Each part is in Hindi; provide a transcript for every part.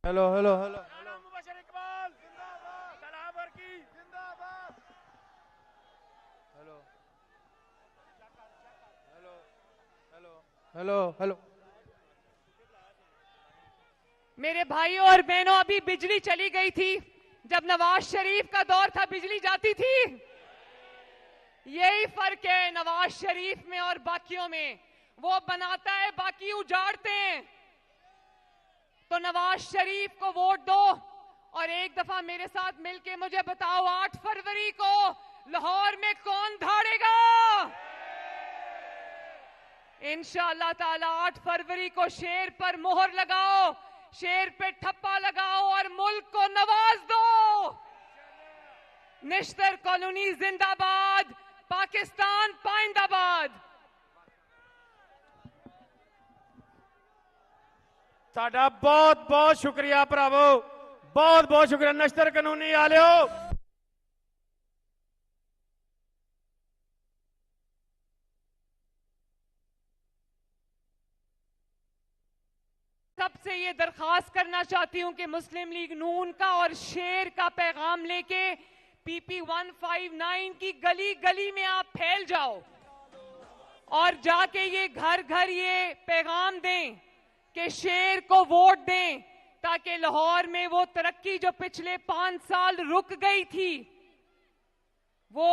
Hello hello hello Mubashar Iqbal जिंदाबाद, सलाह बरकी जिंदाबाद। Hello hello hello hello hello. मेरे भाइयों और बहनों, अभी बिजली चली गई थी। जब नवाज शरीफ का दौर था बिजली जाती थी। यही फर्क है नवाज शरीफ में और बाकियों में। वो बनाता है, बाकी उजाड़ते हैं। तो नवाज शरीफ को वोट दो और एक दफा मेरे साथ मिलके मुझे बताओ, 8 फरवरी को लाहौर में कौन धाड़ेगा? इंशाअल्लाह ताला 8 फरवरी को शेर पर मोहर लगाओ, शेर पे ठप्पा लगाओ और मुल्क को नवाज दो। निश्तर कॉलोनी जिंदाबाद, पाकिस्तान पाइंदाबाद। साडा बहुत बहुत शुक्रिया भरावो, बहुत बहुत शुक्रिया नश्तर कानूनी आलियो। सबसे ये दरखास्त करना चाहती हूं कि मुस्लिम लीग नून का और शेर का पैगाम लेके PP 159 की गली गली में आप फैल जाओ और जाके ये घर घर ये पैगाम दें कि शेर को वोट दें, ताकि लाहौर में वो तरक्की जो पिछले 5 साल रुक गई थी, वो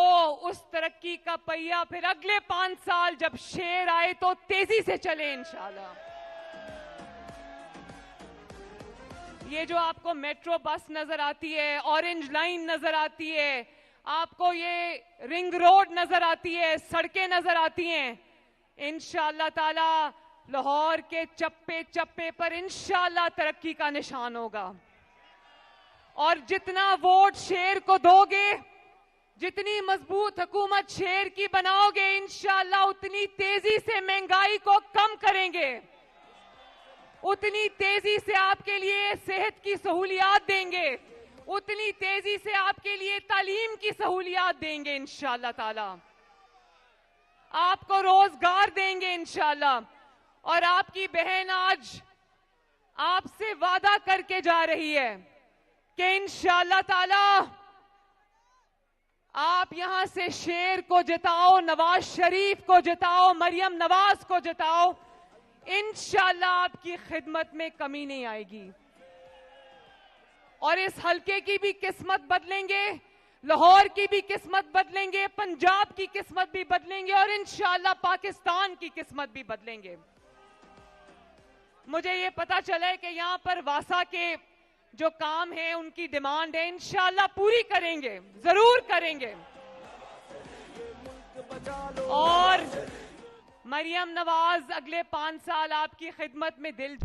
उस तरक्की का पहिया फिर अगले 5 साल जब शेर आए तो तेजी से चले इंशाल्लाह। ये जो आपको मेट्रो बस नजर आती है, ऑरेंज लाइन नजर आती है, आपको ये रिंग रोड नजर आती है, सड़कें नजर आती हैं, इंशाअल्लाह ताला लाहौर के चप्पे चप्पे पर इंशाअल्लाह तरक्की का निशान होगा। और जितना वोट शेर को दोगे, जितनी मजबूत हुकूमत शेर की बनाओगे, इंशाअल्लाह उतनी तेजी से महंगाई को कम करेंगे, उतनी तेजी से आपके लिए सेहत की सहूलियात देंगे, उतनी तेजी से आपके लिए तालीम की सहूलियात देंगे इंशाअल्लाह ताला, आपको रोजगार देंगे इंशाअल्लाह। और आपकी बहन आज आपसे वादा करके जा रही है कि इंशाअल्लाह ताला आप यहां से शेर को जिताओ, नवाज शरीफ को जिताओ, मरियम नवाज को जिताओ, इंशाअल्लाह आपकी खिदमत में कमी नहीं आएगी। और इस हलके की भी किस्मत बदलेंगे, लाहौर की भी किस्मत बदलेंगे, पंजाब की किस्मत भी बदलेंगे और इंशाअल्लाह पाकिस्तान की किस्मत भी बदलेंगे। मुझे ये पता चला है कि यहां पर वासा के जो काम है, उनकी डिमांड है, इंशाअल्लाह पूरी करेंगे, जरूर करेंगे। और मरियम नवाज अगले 5 साल आपकी खिदमत में दिल